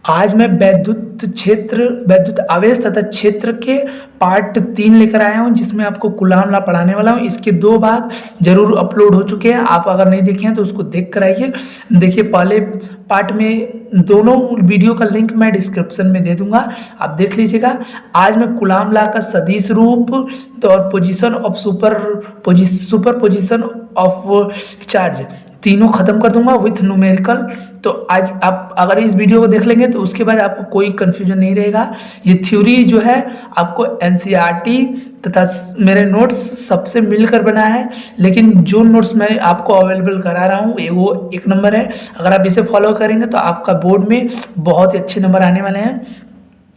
आज मैं वैद्युत आवेश तथा क्षेत्र के पार्ट 3 लेकर आया हूं, जिसमें आपको कूलाम लॉ पढ़ाने वाला हूं। इसके 2 भाग जरूर अपलोड हो चुके हैं, आप अगर नहीं देखे हैं तो उसको देख कर आइए। देखिए, पहले पार्ट में दोनों वीडियो का लिंक मैं डिस्क्रिप्शन में दे दूंगा, आप देख लीजिएगा। आज मैं कूलाम लॉ का सदिश रूप तो और position of super position of charge तीनों खत्म कर दूंगा विथ न्यूमेरिकल। तो आज आप अगर इस वीडियो को देख लेंगे तो उसके बाद आपको कोई कंफ्यूजन नहीं रहेगा। ये थ्योरी जो है आपको एनसीईआरटी तथा मेरे नोट्स सबसे मिलकर बना है, लेकिन जो नोट्स मैं आपको अवेलेबल करा रहा हूँ वो 1 नंबर है। अगर आप इसे फॉलो करेंगे तो आपका बोर्ड में बहुत ही अच्छे नंबर आने वाले हैं।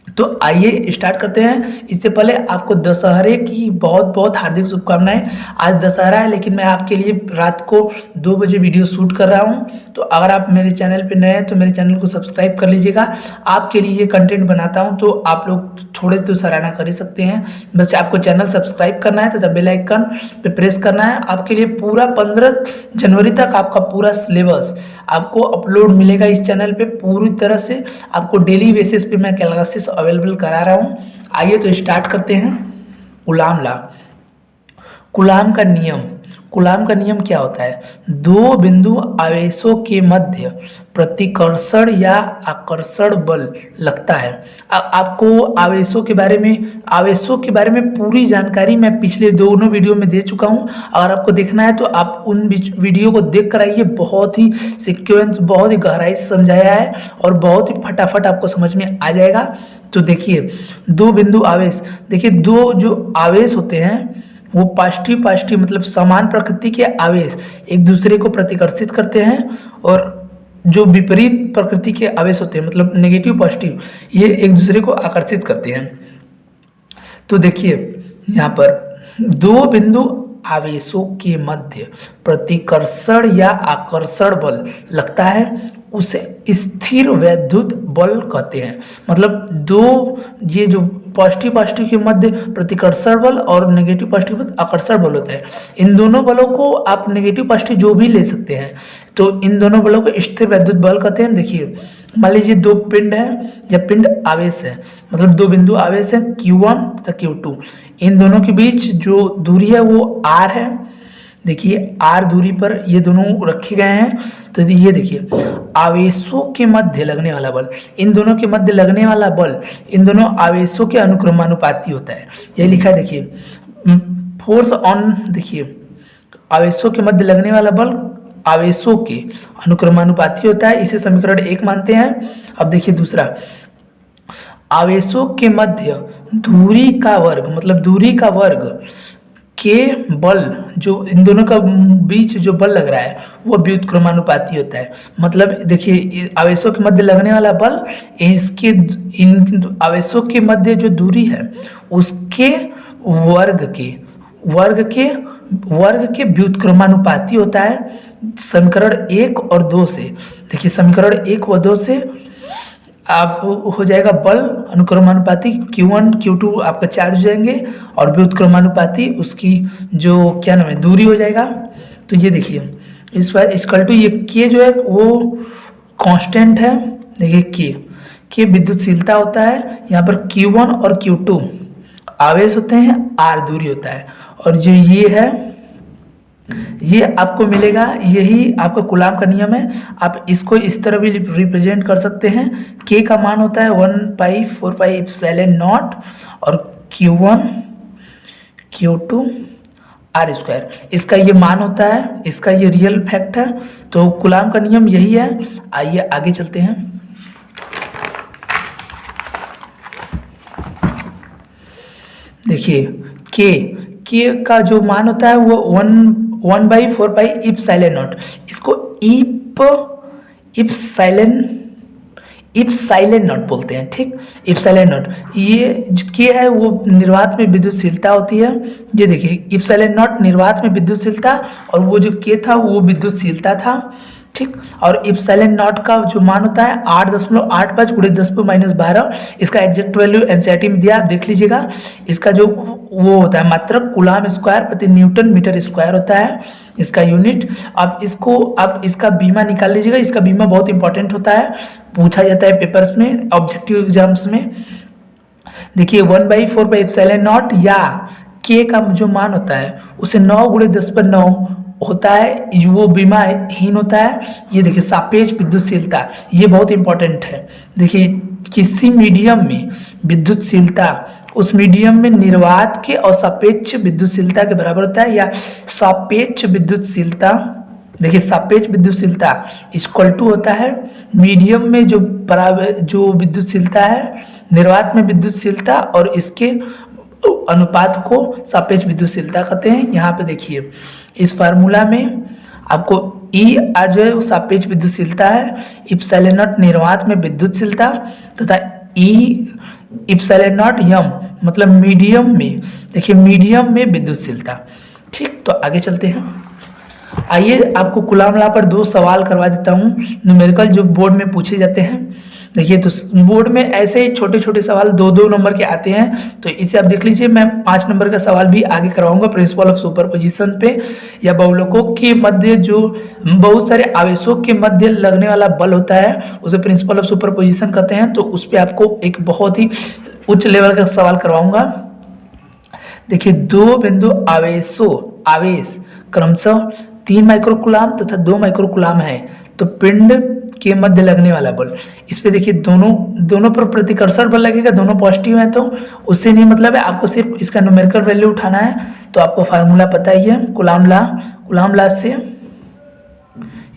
तो आइए स्टार्ट करते हैं। इससे पहले आपको दशहरे की बहुत बहुत हार्दिक शुभकामनाएं। आज दशहरा है, लेकिन मैं आपके लिए रात को 2 बजे वीडियो शूट कर रहा हूं। तो अगर आप मेरे चैनल पे नए हैं तो मेरे चैनल को सब्सक्राइब कर लीजिएगा। आपके लिए ये कंटेंट बनाता हूं तो आप लोग थोड़े तो सराहना कर ही सकते हैं। बस आपको चैनल सब्सक्राइब करना है तथा बेल आइकन पे प्रेस करना है। आपके लिए पूरा 15 जनवरी तक आपका पूरा सिलेबस आपको अपलोड मिलेगा इस चैनल पे। पूरी तरह से आपको डेली बेसिस पे मैं क्लासेस अवेलेबल करा रहा हूँ। आइए तो स्टार्ट करते हैं। Coulomb law. कूलाम का नियम क्या होता है? 2 बिंदु आवेशों के मध्य प्रतिकर्षण या आकर्षण बल लगता है। आपको आवेशों के बारे में पूरी जानकारी मैं पिछले दोनों वीडियो में दे चुका हूं। अगर आपको देखना है तो आप उन वीडियो को देख कर आइए। बहुत ही सीक्वेंस, बहुत ही गहराई से समझाया है और बहुत ही फटाफट आपको समझ में आ जाएगा। तो देखिए, 2 बिंदु आवेश, देखिए 2 जो आवेश होते हैं वो पॉजिटिव मतलब समान प्रकृति के आवेश एक दूसरे को प्रतिकर्षित करते हैं, और जो विपरीत प्रकृति के आवेश होते हैं मतलब नेगेटिव पॉजिटिव, ये एक दूसरे को आकर्षित करते हैं। तो देखिए यहाँ पर 2 बिंदु आवेशों के मध्य प्रतिकर्षण या आकर्षण बल लगता है, उसे स्थिर वैद्युत बल कहते हैं। मतलब ये जो पॉजिटिव के मध्य प्रतिकर्षण बल और नेगेटिव पॉजिटिव आकर्षण बल होता है। इन दोनों बलों को आप नेगेटिव पॉजिटिव जो भी ले सकते हैं, तो इन दोनों बलों को स्थिर वैद्युत बल कहते हैं। देखिए, मान लीजिए 2 पिंड है या पिंड आवेश है, मतलब 2 बिंदु आवेश है Q1 तथा Q2। इन दोनों के बीच जो दूरी है वो R है। देखिए R दूरी पर ये दोनों रखे गए हैं। तो ये देखिए, आवेशों के मध्य लगने वाला बल, इन दोनों के मध्य लगने वाला बल इन दोनों आवेशों के अनुक्रमानुपाती होता है। ये लिखा है, देखिए फोर्स ऑन, देखिए आवेशों के मध्य लगने वाला बल आवेशों के अनुक्रमानुपाती होता है। इसे समीकरण 1 मानते हैं। अब देखिए दूसरा, आवेशों के मध्य दूरी का वर्ग, मतलब दूरी का वर्ग के बल, जो इन दोनों का बीच जो बल लग रहा है वो व्युत्क्रमानुपाती होता है। मतलब देखिए, आवेशों के मध्य लगने वाला बल इन आवेशों के मध्य जो दूरी है उसके वर्ग के व्युत्क्रमानुपाती होता है। समीकरण 1 और 2 से, देखिए समीकरण 1 और 2 से आप हो जाएगा बल अनुक्रमानुपाती Q1 Q2 आपका चार्ज हो जाएंगे, और व्युत्क्रमानुपाती उसकी जो क्या नाम है दूरी हो जाएगा। तो ये देखिए, इस बार इक्वल टू ये K जो है वो कांस्टेंट है। देखिए K विद्युतशीलता होता है। यहाँ पर Q1 और Q2 आवेश होते हैं, R दूरी होता है, और जो ये है ये आपको मिलेगा। यही आपका कूलाम का नियम है। आप इसको इस तरह भी रिप्रेजेंट कर सकते हैं। K का मान होता है 1/4πε0 और Q1 Q2 R², इसका ये मान होता है, इसका ये रियल फैक्ट है। तो कूलाम का नियम यही है। आइए आगे चलते हैं। देखिए K का जो मान होता है वो 1/4πε0। इसको इप्सिलॉन नॉट बोलते हैं, ठीक, इप्सिलॉन नॉट। ये K है वो निर्वात में विद्युतशीलता होती है। ये देखिए इप्सिलॉन नॉट निर्वात में विद्युतशीलता, और वो जो K था वो विद्युतशीलता था। ठीक। और इप्सिलॉन नॉट का जो मान होता है 8.85 गुणे 10⁻12, इसका एग्जैक्ट वैल्यू एनसीईआरटी में दिया, आप देख लीजिएगा। इसका जो वो होता है मात्रक कूलाम स्क्वायर प्रति न्यूटन मीटर स्क्वायर होता है इसका यूनिट। अब इसका बीमा निकाल लीजिएगा, इसका बीमा बहुत इंपॉर्टेंट होता है, पूछा जाता है पेपर्स में, ऑब्जेक्टिव एग्जाम्स में। देखिए 1/4 एप्सिलॉन नॉट या के का जो मान होता है उसे 9 गुणे 10⁻9 होता है, वो बीमाहीन होता है। ये देखिए सापेक्ष विद्युतशीलता, ये बहुत इंपॉर्टेंट है। देखिए किसी मीडियम में विद्युतशीलता उस मीडियम में निर्वात के और सापेक्ष विद्युतशीलता के बराबर होता है, या सापेक्ष विद्युतशीलता, देखिए सापेक्ष विद्युतशीलता इक्वल टू होता है मीडियम में जो बराबर जो विद्युतशीलता है, निर्वात में विद्युतशीलता, और इसके अनुपात को सापेक्ष विद्युतशीलता कहते हैं। यहाँ पे देखिए इस फार्मूला में आपको ई आर जो है वो सापेक्ष विद्युतशीलता है, इप्सिलॉन नॉट निर्वात में विद्युतशीलता तथा ई इप्सिलॉन नॉट यम मतलब मीडियम में, देखिए मीडियम में विद्युतशीलता। ठीक, तो आगे चलते हैं। आइए आपको कूलाम लॉ पर 2 सवाल करवा देता हूँ, न्यूमेरिकल जो बोर्ड में पूछे जाते हैं। देखिए तो बोर्ड में ऐसे ही छोटे छोटे सवाल 2-2 नंबर के आते हैं, तो इसे आप देख लीजिए। मैं 5 नंबर का सवाल भी आगे करवाऊंगा प्रिंसिपल ऑफ सुपरपोजिशन पे, या बहुलकों के मध्य जो बहुत सारे आवेशों के मध्य लगने वाला बल होता है उसे प्रिंसिपल ऑफ सुपरपोजिशन कहते हैं। तो उस पर आपको एक बहुत ही उच्च लेवल का सवाल करवाऊंगा। देखिए 2 बिंदु आवेश क्रमशः 3 माइक्रोकूलाम तथा 2 माइक्रोकूलाम है, तो पिंड के मध्य लगने वाला बल, इस पे देखिए दोनों पर प्रतिकर्षण बल लगेगा, दोनों पॉजिटिव हैं, तो उससे नहीं मतलब है, आपको सिर्फ इसका न्यूमेरिकल वैल्यू उठाना है। तो आपको फार्मूला पता ही है कूलाम लॉ से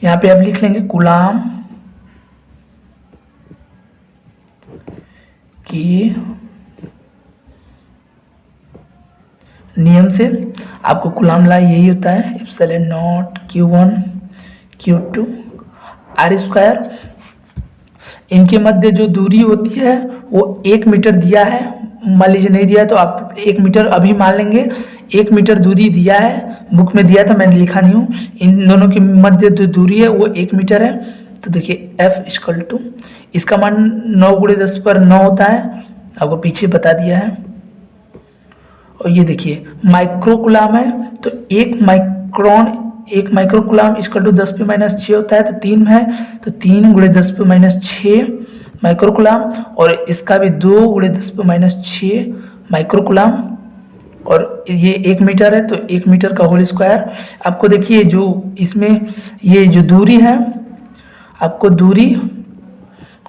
यहाँ पे आप लिख लेंगे कूलाम की नियम से। आपको कूलाम लॉ यही होता है, epsilon not Q1 Q2 are square. इनके मध्य जो दूरी होती है वो 1 मीटर दिया है, मान लीजिए नहीं दिया तो आप 1 मीटर अभी मान लेंगे, 1 मीटर दूरी दिया है, बुक में दिया था मैंने लिखा नहीं हूँ। इन दोनों के मध्य जो दूरी है वो 1 मीटर है। तो देखिए F इक्वल टू, इसका मान 9 गुणे 10⁻9 होता है, आपको पीछे बता दिया है। और ये देखिए माइक्रोकूलाम है, तो 1 माइक्रोकूलाम इक्वल टू 10⁻6 होता है, तो 3 है, तो 3 गुणे 10⁻6 माइक्रोकूलाम, और इसका भी 2 गुणे 10⁻6 माइक्रोकूलाम, और ये 1 मीटर है, तो 1 मीटर का होल स्क्वायर। आपको देखिए जो इसमें ये जो दूरी है, आपको दूरी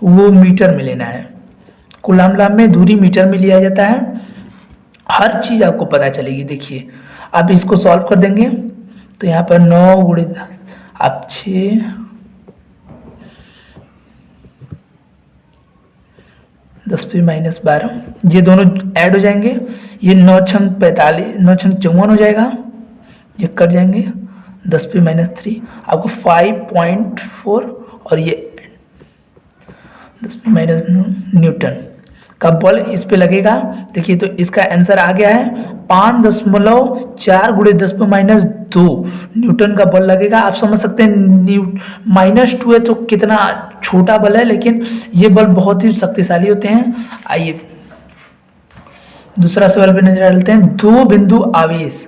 वो मीटर में लेना है, कूलाम लॉ में दूरी मीटर में लिया जाता है, हर चीज आपको पता चलेगी। देखिए आप इसको सॉल्व कर देंगे तो यहाँ पर 9 गुणे आप 6 10⁻12, ये दोनों ऐड हो जाएंगे, ये 9 छंग 45, 9 छंग 54 हो जाएगा, ये कट जाएंगे, 10⁻3 आपको 5.4, और ये 10⁻9 न्यूटन का बल इस पे लगेगा। देखिए तो इसका आंसर आ गया है 5.4 गुणे 10⁻2 न्यूटन का बल लगेगा। आप समझ सकते हैं -2 है तो कितना छोटा बल है, लेकिन ये बल बहुत ही शक्तिशाली होते हैं। आइए दूसरा सवाल पे नजर डालते हैं। 2 बिंदु आवेश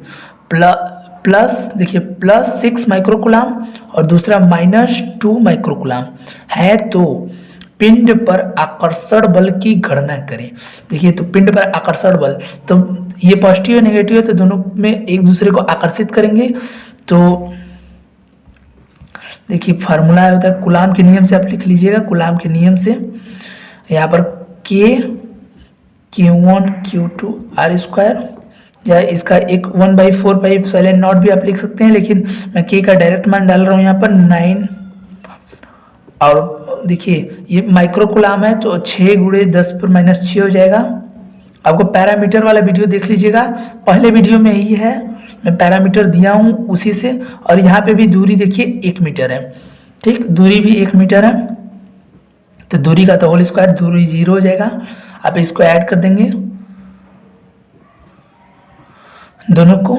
प्लस देखिए +6 माइक्रोकूलाम और दूसरा -2 माइक्रोकूलाम है, तो पिंड पर आकर्षण बल की गणना करें। देखिए तो पिंड पर आकर्षण बल, तो ये पॉजिटिव है नेगेटिव है, तो दोनों में एक दूसरे को आकर्षित करेंगे। तो देखिए फार्मूला होता है कूलाम के नियम से, आप लिख लीजिएगा कूलाम के नियम से। यहाँ पर Q1 Q2 आर स्क्वायर, या इसका एक 1/4 एप्सिलॉन नॉट भी आप लिख सकते हैं, लेकिन मैं K का डायरेक्ट मान डाल रहा हूँ यहाँ पर 9। और देखिए ये माइक्रोकूलाम है, तो 6 गुणे 10⁻6 हो जाएगा। आपको पैरामीटर वाला वीडियो देख लीजिएगा, पहले वीडियो में ही है, मैं पैरामीटर दिया हूँ उसी से। और यहाँ पे भी दूरी देखिए 1 मीटर है, ठीक, दूरी भी 1 मीटर है, तो दूरी का तो होल स्क्वायर, दूरी 0 हो जाएगा। आप इसको ऐड कर देंगे दोनों को,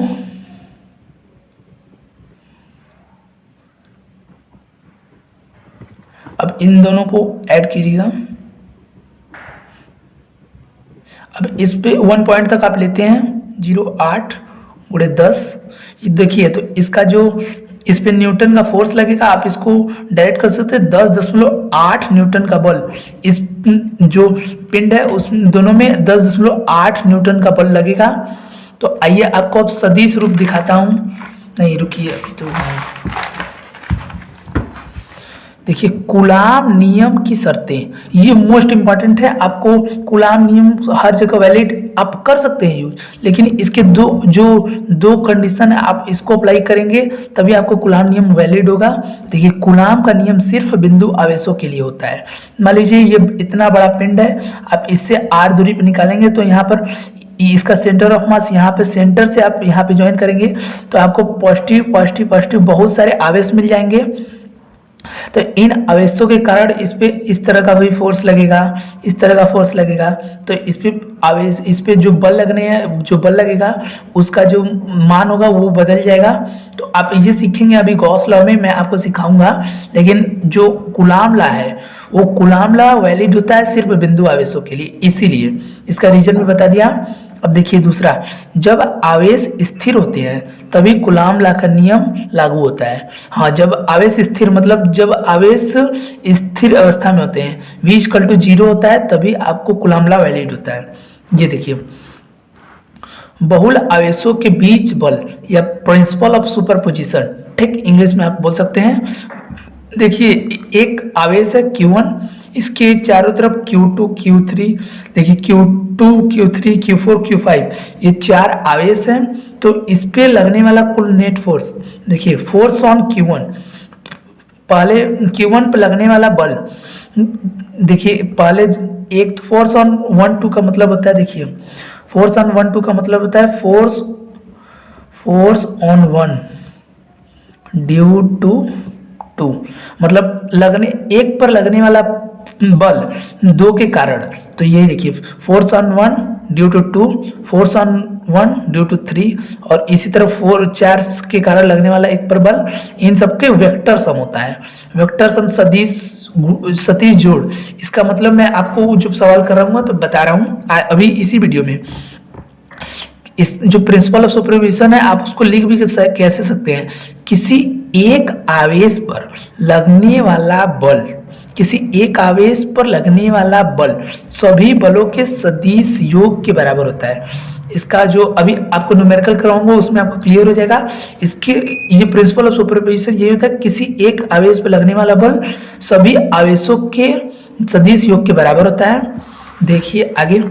अब इन दोनों को ऐड कीजिएगा। अब इस पे 1 पॉइंट तक आप लेते हैं, 0.8 × 10। ये देखिए, तो इसका जो इस पे न्यूटन का फोर्स लगेगा, आप इसको डायरेक्ट कर सकते हैं 10.8 न्यूटन का बल इस जो पिंड है उस दोनों में 10.8 न्यूटन का बल लगेगा। तो आइए आपको अब सदिश रूप दिखाता हूँ। नहीं रुकिए, अभी तो देखिए कूलाम नियम की शर्तें, ये मोस्ट इंपॉर्टेंट है। आपको कूलाम नियम हर जगह वैलिड आप कर सकते हैं यूज, लेकिन इसके दो कंडीशन है, आप इसको अप्लाई करेंगे तभी आपको कूलाम नियम वैलिड होगा। देखिए कूलाम का नियम सिर्फ बिंदु आवेशों के लिए होता है। मान लीजिए ये इतना बड़ा पिंड है, आप इससे r दूरी पर निकालेंगे तो यहाँ पर इसका सेंटर ऑफ मास यहाँ पे, सेंटर से आप यहाँ पे ज्वाइन करेंगे तो आपको पॉजिटिव पॉजिटिव पॉजिटिव बहुत सारे आवेश मिल जाएंगे। तो इन आवेशों के कारण इस पे इस तरह का भी फोर्स लगेगा, इस तरह का फोर्स लगेगा। तो इस पे आवेश, इस पे जो बल लगेगा उसका जो मान होगा वो बदल जाएगा। तो आप ये सीखेंगे अभी गॉस लॉ में, मैं आपको सिखाऊंगा। लेकिन जो कूलाम लॉ है वो कूलाम लॉ वैलिड होता है सिर्फ बिंदु आवेशों के लिए, इसीलिए इसका रीजन भी बता दिया। अब देखिए दूसरा, जब आवेश स्थिर होते हैं तभी कूलाम लॉ का नियम लागू होता है। हाँ, जब आवेश स्थिर मतलब जब आवेश स्थिर अवस्था में होते हैं, v = 0 होता है, तभी आपको कूलाम लॉ वैलिड होता है। ये देखिए, बहुल आवेशों के बीच बल या प्रिंसिपल ऑफ सुपरपोजिशन, ठीक इंग्लिश में आप बोल सकते हैं। देखिए एक आवेश है Q1, इसके चारों तरफ Q2 Q3, देखिए Q2 Q3 Q4 Q5, ये 4 आवेश हैं। तो इस पे लगने वाला कुल नेट फोर्स, देखिए फोर्स ऑन Q1, पहले Q1 पे लगने वाला बल, देखिए पहले एक फोर्स ऑन 1 2 का मतलब होता है, देखिए फोर्स ऑन 1 2 का मतलब होता है फोर्स ऑन 1 ड्यू टू 2, मतलब एक पर लगने वाला बल 2 के कारण। तो ये देखिए force on 1 due to 2, force on 1 due to 3, और इसी तरह 4 के कारण लगने वाला एक पर बल, इन सबके वेक्टर सम होता है। वेक्टर सम सदिश जोड़, इसका मतलब मैं आपको जब सवाल कर रहा हूँ तो बता रहा हूँ अभी इसी वीडियो में। इस जो प्रिंसिपल ऑफ सुपरपोजिशन है आप उसको लिख भी कैसे सकते हैं, किसी एक आवेश पर लगने वाला बल, किसी एक आवेश पर लगने वाला बल सभी बलों के सदिश योग के बराबर होता है। इसका जो अभी आपको न्यूमेरिकल कराऊंगा उसमें आपको क्लियर हो जाएगा। इसके ये प्रिंसिपल ऑफ सुपरपोजिशन ये होता है, किसी एक आवेश पर लगने वाला बल सभी आवेशों के सदिश योग के बराबर होता है। देखिए आगे,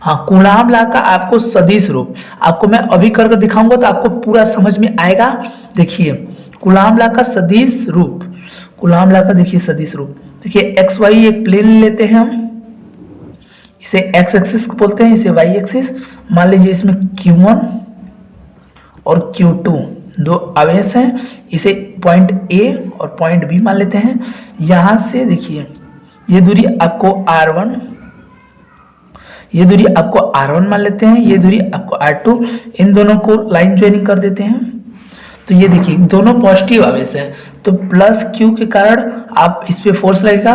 हाँ कूलाम लॉ का आपको सदिश रूप आपको मैं अभी कर दिखाऊंगा तो आपको पूरा समझ में आएगा। देखिए कूलाम लॉ का सदिश रूप, कूलाम लॉ का देखिए सदिश रूप, देखिए एक्स वाई एक प्लेन लेते हैं हम, इसे एक्स एक्सिस बोलते हैं, इसे वाई एक्सिस। मान लीजिए इसमें Q1 और Q2 दो आवेश हैं, इसे पॉइंट A और पॉइंट B मान लेते हैं। यहां से देखिए ये दूरी आपको R1, ये दूरी आपको R1 मान लेते हैं, ये दूरी आपको R2, इन दोनों को लाइन ज्वाइनिंग कर देते हैं। तो ये देखिए दोनों पॉजिटिव आवेश है, तो प्लस Q के कारण आप इस पे फोर्स लगेगा,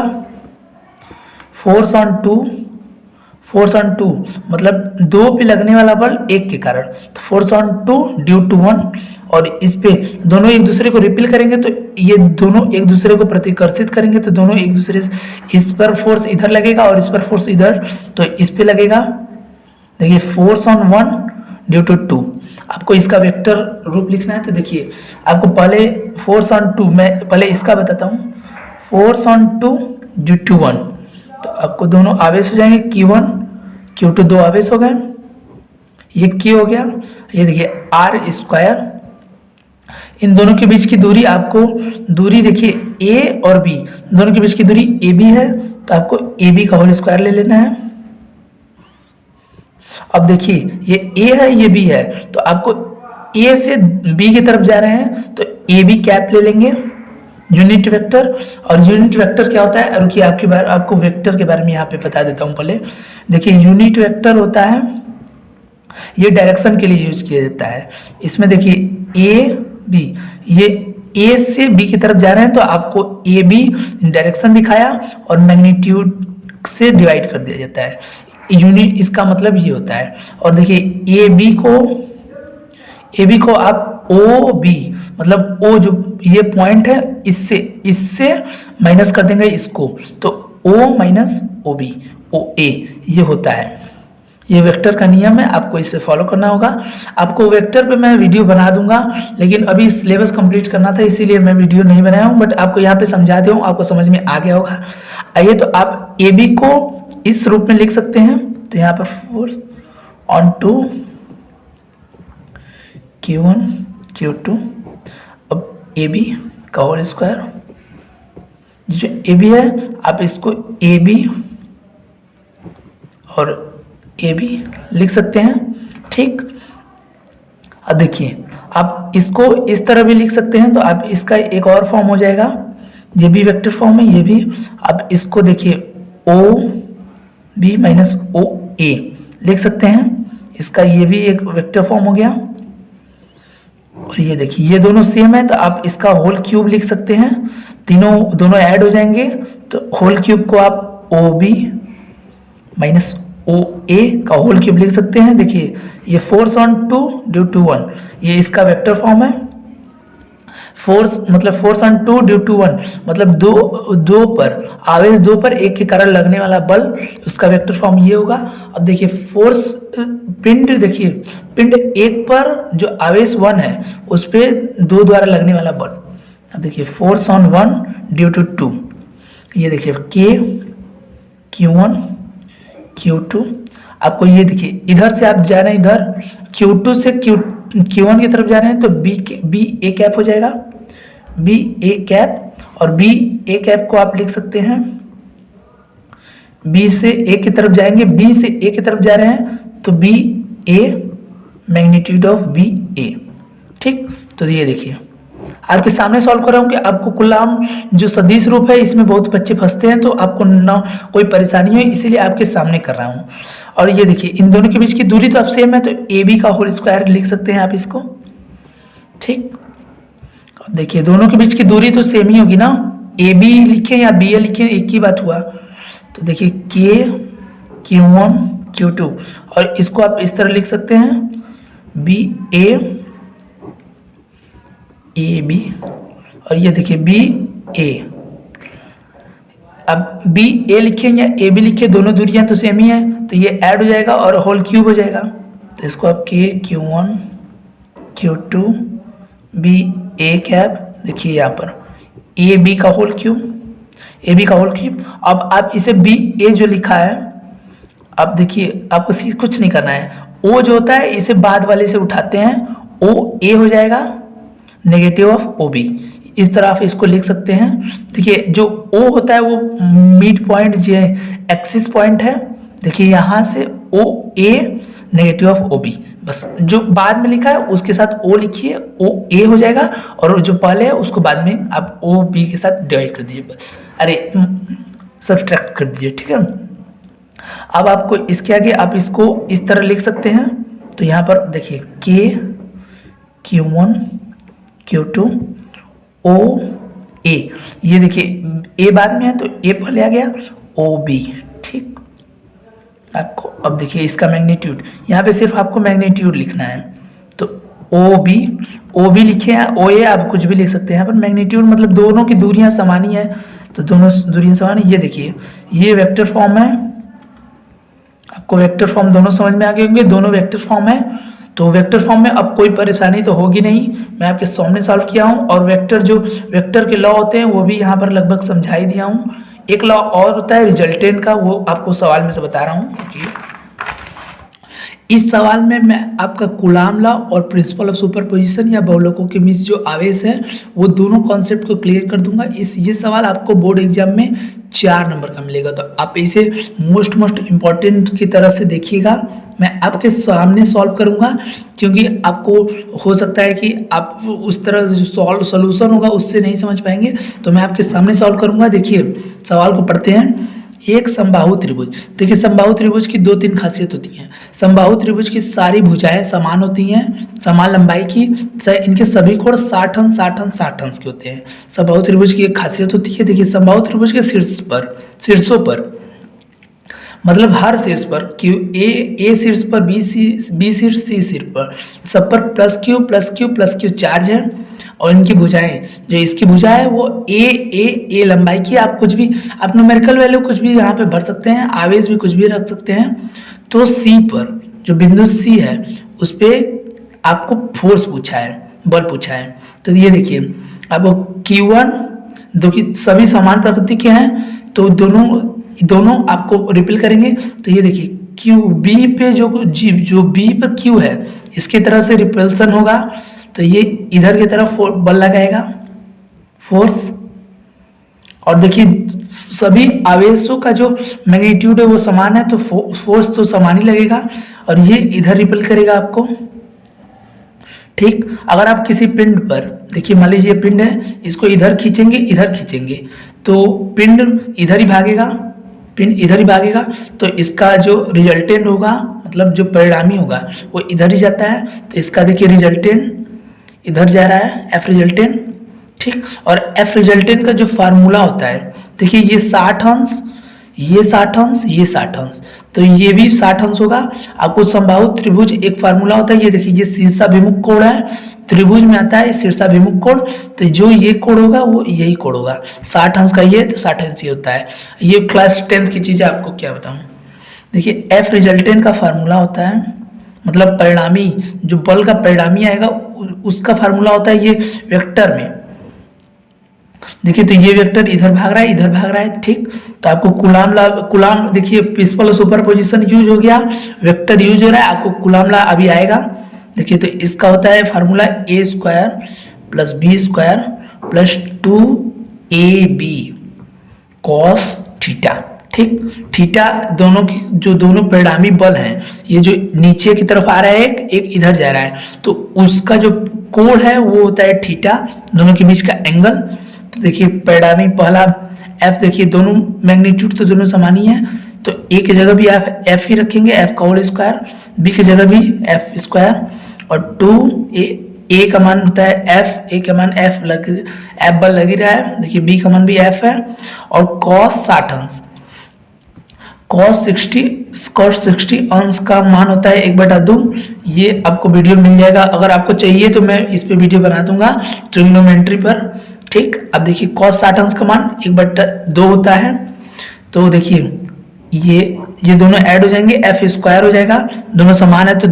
फोर्स ऑन 2 मतलब 2 पे लगने वाला बल 1 के कारण, तो फोर्स ऑन 2 ड्यू टू 1, और इस पे दोनों एक दूसरे को रिपेल करेंगे तो ये दोनों एक दूसरे को प्रतिकर्षित करेंगे, तो दोनों एक दूसरे से, इस पर फोर्स इधर लगेगा और इस पर फोर्स इधर, तो इस पे लगेगा। देखिए फोर्स ऑन 1 ड्यू टू 2, आपको इसका वेक्टर रूप लिखना है। तो देखिए आपको पहले फोर्स ऑन 2, मैं पहले इसका बताता हूँ, फोर्स ऑन 2 ड्यू टू 1, तो आपको दोनों आवेश हो जाएंगे Q1 Q2, दो आवेश हो गए, ये Q हो गया। ये देखिए R², इन दोनों के बीच की दूरी आपको दूरी देखिए A और B दोनों के बीच की दूरी AB है, तो आपको AB का होल स्क्वायर ले लेना है। अब देखिए ये A है ये B है, तो आपको A से B की तरफ जा रहे हैं तो AB कैप ले लेंगे यूनिट वेक्टर। और यूनिट वेक्टर क्या होता है, रुकिए आपको वेक्टर के बारे में यहाँ पे बता देता हूँ पहले। देखिए यूनिट वेक्टर होता है, ये डायरेक्शन के लिए यूज किया जाता है। इसमें देखिए A B, ये ए से बी की तरफ जा रहे हैं तो आपको ए बी डायरेक्शन दिखाया और मैग्नीट्यूड से डिवाइड कर दिया जाता है, यूनिट इसका मतलब ये होता है। और देखिए ए बी को आप ओ बी मतलब ओ जो ये पॉइंट है इससे माइनस कर देंगे इसको, तो O minus O B O ए ये होता है। ये वेक्टर का नियम है, आपको इसे फॉलो करना होगा। आपको वेक्टर पे मैं वीडियो बना दूंगा, लेकिन अभी सिलेबस कंप्लीट करना था इसीलिए मैं वीडियो नहीं बनाया हूँ, बट आपको यहाँ पे समझा दिया हूँ, आपको समझ में आ गया होगा। आइए तो आप ए बी को इस रूप में लिख सकते हैं, तो यहाँ पर force on to Q1 Q2, अब ए बी का होल स्क्वायर, जो ए बी है आप इसको ए बी और ए बी लिख सकते हैं, ठीक। अब देखिए आप इसको इस तरह भी लिख सकते हैं, तो आप इसका एक और फॉर्म हो जाएगा, ये भी वेक्टर फॉर्म है, ये भी आप इसको देखिए ओ बी माइनस ओ ए लिख सकते हैं, इसका ये भी एक वेक्टर फॉर्म हो गया। और ये देखिए ये दोनों सेम है, तो आप इसका होल क्यूब लिख सकते हैं, दोनों ऐड हो जाएंगे, तो होल क्यूब को आप ओ बी माइनस ओ ए का होल क्यूब लिख सकते हैं। देखिए ये फोर्स ऑन 2 ड्यू टू 1, ये इसका वेक्टर फॉर्म है। फोर्स मतलब फोर्स ऑन 2 ड्यू टू 1 मतलब दो पर आवेश 2 पर 1 के कारण लगने वाला बल, उसका वेक्टर फॉर्म ये होगा। अब देखिए फोर्स पिंड, देखिए पिंड 1 पर जो आवेश 1 है उस पर 2 द्वारा लगने वाला बल। अब देखिए फोर्स ऑन 1 ड्यू टू 2, ये देखिए के Q1 Q2, आपको ये देखिए इधर से आप जा रहे हैं, इधर Q2 से Q1 की तरफ जा रहे हैं, तो बी ए कैप हो जाएगा, बी ए कैप। और बी ए कैप को आप लिख सकते हैं, बी से ए की तरफ जाएंगे, बी से ए की तरफ जा रहे हैं, तो B A magnitude of B A, ठीक। तो ये देखिए आपके सामने सॉल्व कर रहा हूँ कि आपको कुलाम जो सदिश रूप है इसमें बहुत बच्चे फंसते हैं, तो आपको ना कोई परेशानी हो, इसीलिए आपके सामने कर रहा हूँ। और ये देखिए इन दोनों के बीच की दूरी तो अब सेम है, तो ए बी का होल स्क्वायर लिख सकते हैं आप इसको, ठीक। अब देखिए दोनों के बीच की दूरी तो सेम ही होगी ना, ए बी लिखें या बी ए लिखें एक ही बात हुआ। तो देखिए के Q1 Q2, और इसको आप इस तरह लिख सकते हैं बी ए बी, और ये देखिए बी ए। अब बी ए लिखें या ए बी लिखें, दोनों दूरियां तो सेम ही है, तो ये ऐड हो जाएगा और होल क्यूब हो जाएगा। तो इसको आप के Q1 Q2 B A cap, देखिए यहाँ पर ए बी का होल क्यूब, ए बी का होल क्यूब। अब आप इसे बी ए जो लिखा है, अब देखिए आपको कुछ नहीं करना है, ओ जो होता है इसे बाद वाले से उठाते हैं, ओ ए हो जाएगा नेगेटिव ऑफ ओ बी, इस तरह आप इसको लिख सकते हैं। देखिए जो ओ होता है वो मिड पॉइंट जो एक्सिस पॉइंट है, देखिए यहाँ से ओ ए नेगेटिव ऑफ ओ बी, बस जो बाद में लिखा है उसके साथ ओ लिखिए, ओ ए हो जाएगा, और जो पहले है उसको बाद में आप ओ बी के साथ डिवाइड कर दीजिए, अरे सब्सट्रैक्ट कर दीजिए, ठीक है। अब आपको इसके आगे आप इसको इस तरह लिख सकते हैं, तो यहाँ पर देखिए के Q1 Q2 ओ ए, ये देखिए ए बाद में है तो ए पहले आ गया, ओ बी, ठीक। आपको अब देखिए इसका मैग्नीट्यूड, यहाँ पे सिर्फ आपको मैग्नीट्यूड लिखना है, तो ओ बी लिखे हैं, ओ ए आप कुछ भी लिख सकते हैं, यहाँ पर मैग्नीट्यूड मतलब दोनों की दूरियां समान ही है, तो दोनों दूरियां समान है। ये देखिए ये वेक्टर फॉर्म है, आपको वेक्टर फॉर्म दोनों समझ में आ गए होंगे, दोनों वेक्टर फॉर्म है, तो वेक्टर फॉर्म में अब कोई परेशानी तो होगी नहीं, मैं आपके सामने सॉल्व किया हूँ। और वेक्टर के लॉ होते हैं वो भी यहाँ पर लगभग समझा ही दिया हूँ। एक लॉ और होता है रिजल्टेंट का, वो आपको सवाल में से बता रहा हूँ। इस सवाल में मैं आपका कूलाम लॉ और प्रिंसिपल ऑफ सुपरपोजिशन या बहुलकों के बीच जो आवेश है वो दोनों कॉन्सेप्ट को क्लियर कर दूंगा। ये सवाल आपको बोर्ड एग्जाम में 4 नंबर का मिलेगा, तो आप इसे मोस्ट इम्पॉर्टेंट की तरह से देखिएगा। मैं आपके सामने सॉल्व करूंगा, क्योंकि आपको हो सकता है कि आप उस तरह जो सॉल्यूशन होगा उससे नहीं समझ पाएंगे, तो मैं आपके सामने सॉल्व करूंगा। देखिए सवाल को पढ़ते हैं। एक समबाहु त्रिभुज। देखिए समबाहु त्रिभुज की दो तीन खासियत होती हैं। समबाहु त्रिभुज की सारी भुजाएं समान होती हैं, समान लंबाई की, तथा इनके सभी कोण 60 अंश 60 अंश 60 अंश के होते हैं। समबाहु त्रिभुज की एक खासियत होती है। देखिए समबाहु त्रिभुज के शीर्षों पर मतलब हर शीर्ष पर ए शीर्ष पर, बी शीर्ष, सी शीर्ष पर, सब पर प्लस क्यू चार्ज है। और इनकी भुजाएं, जो इसकी भुजा है वो ए लंबाई की। आप कुछ भी, आप न्यूमेरिकल वैल्यू कुछ भी यहाँ पे भर सकते हैं, आवेश भी कुछ भी रख सकते हैं। तो सी पर, जो बिंदु सी है उस पर आपको फोर्स पूछा है, बल पूछा है। तो ये देखिए अब Q1 जो कि सभी समान प्रकृति के हैं, तो दोनों आपको रिपील करेंगे। तो ये देखिए क्यू बी पे जो बी पर क्यू है इसकी तरह से रिपल्सन होगा, तो ये इधर की तरफ बल लगाएगा, फोर्स। और देखिए सभी आवेशों का जो मैग्नीट्यूड है वो समान है, तो फोर्स तो समान ही लगेगा, और ये इधर रिपल करेगा आपको। ठीक, अगर आप किसी पिंड पर, देखिए मान लीजिए पिंड है, इसको इधर खींचेंगे तो पिंड इधर ही भागेगा, तो इसका जो रिजल्टेंट होगा, मतलब जो परिणामी होगा वो इधर ही जाता है। तो इसका देखिए रिजल्टेंट इधर जा रहा है, एफ रिजल्टेंट। ठीक, और एफ रिजल्टेंट का जो फार्मूला होता है, देखिए ये 60 अंश, ये 60 अंश, ये 60 अंश, तो ये भी 60 अंश होगा। आपको समबाहु त्रिभुज एक फार्मूला होता है, ये देखिए ये शीर्षाभिमुख कोण है, त्रिभुज में आता है शीर्षाभिमुख कोण, तो जो ये कोण होगा वो यही कोण होगा। 60 अंश का ये, तो 60 अंश ये होता है। ये क्लास 10th की चीज़ आपको क्या बताऊँ। देखिए एफ रिजल्टेंट का फार्मूला होता है, मतलब परिणामी, जो बल का परिणामी आएगा उसका फार्मूला होता है ये वेक्टर में। देखिए तो ये वेक्टर इधर भाग रहा है, ठीक। तो आपको कूलाम देखिए प्रिंसिपल ऑफ सुपरपोजिशन यूज हो गया, वेक्टर यूज हो रहा है, आपको कूलाम लॉ अभी आएगा। देखिए तो इसका होता है formula a square plus B square plus 2ab cos theta. ठीक, थीटा दोनों की, जो दोनों परिणामी बल हैं, ये जो नीचे की तरफ आ रहा है एक इधर जा रहा है, तो उसका जो कोण है वो होता है थीटा, दोनों के बीच का एंगल। तो देखिए परिणामी पहला एफ, देखिए दोनों मैग्नीट्यूड तो दोनों समान ही है, तो ए की जगह भी आप एफ ही रखेंगे, एफ का होल स्क्वायर, बी की जगह भी एफ स्क्वायर, और 2a का मान होता है एफ, ए का मान एफ बल लग ही रहा है, देखिए बी का मान भी एफ है, और cos 60 अंश, cos 60 अंश का मान होता है 1/2। ये आपको वीडियो मिल जाएगा, अगर आपको चाहिए तो मैं इस पे वीडियो बना दूंगा ट्रिग्नोमेट्री पर। ठीक, अब देखिए cos 60 अंश का मान 1/2 होता है। तो देखिए ये दोनों ऐड हो जाएंगे, एफ स्क्वायर हो जाएगा, दोनों समान है, तो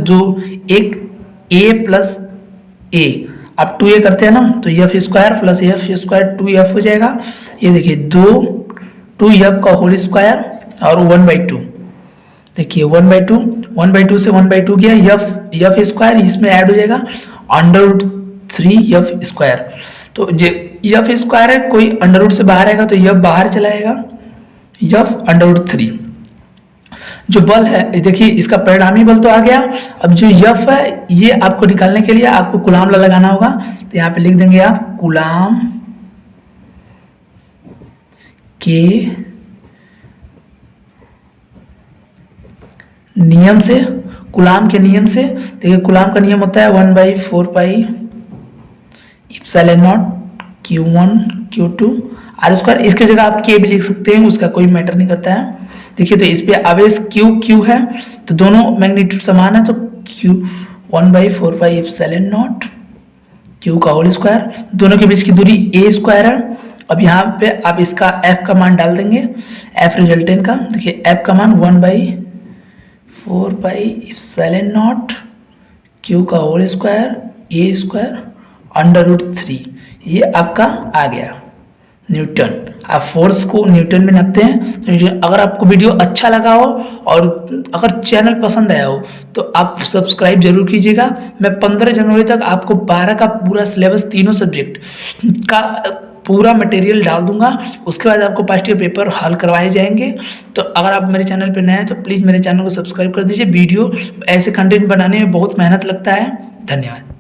एक a प्लस a, आप 2a करते हैं ना, तो F square plus F square 2f हो जाएगा। ये देखिए 2f का होल स्क्वायर और 1/2, देखिए 1/2 से 1/2 गया, एफ स्क्वायर इसमें ऐड हो जाएगा, √3 एफ स्क्वायर। तो एफ स्क्वायर है, कोई अंडर से बाहर आएगा तो एफ बाहर चला जाएगा, एफ √3। जो बल है, देखिए इसका परिणामी बल तो आ गया, अब जो एफ है ये आपको निकालने के लिए आपको कूलाम लॉ लगाना होगा। तो यहाँ पे लिख देंगे आप कूलाम के नियम से, कूलाम के नियम से। देखिए कूलाम का नियम होता है 1/4 pi epsilon not Q1 Q2 R square. इसकी जगह आप K भी लिख सकते हैं, उसका कोई मैटर नहीं करता है। देखिए तो इस पे आवेश Q है, तो दोनों मैग्नीट्यूड समान है, तो Q 1/4 pi epsilon not Q का होल स्क्वायर, दोनों के बीच की दूरी a स्क्वायर है। अब यहाँ पे आप इसका f का मान डाल देंगे, f रिजल्टेंट का। देखिए f का मान 1/4 पाई एप्सिलॉन नॉट Q का होल स्क्वायर a स्क्वायर √3, ये आपका आ गया न्यूटन। आप फोर्स को न्यूटन में नापते हैं। तो अगर आपको वीडियो अच्छा लगा हो और अगर चैनल पसंद आया हो तो आप सब्सक्राइब जरूर कीजिएगा। मैं 15 जनवरी तक आपको 12 का पूरा सिलेबस, तीनों सब्जेक्ट का पूरा मटेरियल डाल दूंगा। उसके बाद आपको पास्ट ईयर पेपर हल करवाए जाएंगे। तो अगर आप मेरे चैनल पर नए हैं तो प्लीज़ मेरे चैनल को सब्सक्राइब कर दीजिए। वीडियो ऐसे कंटेंट बनाने में बहुत मेहनत लगता है। धन्यवाद।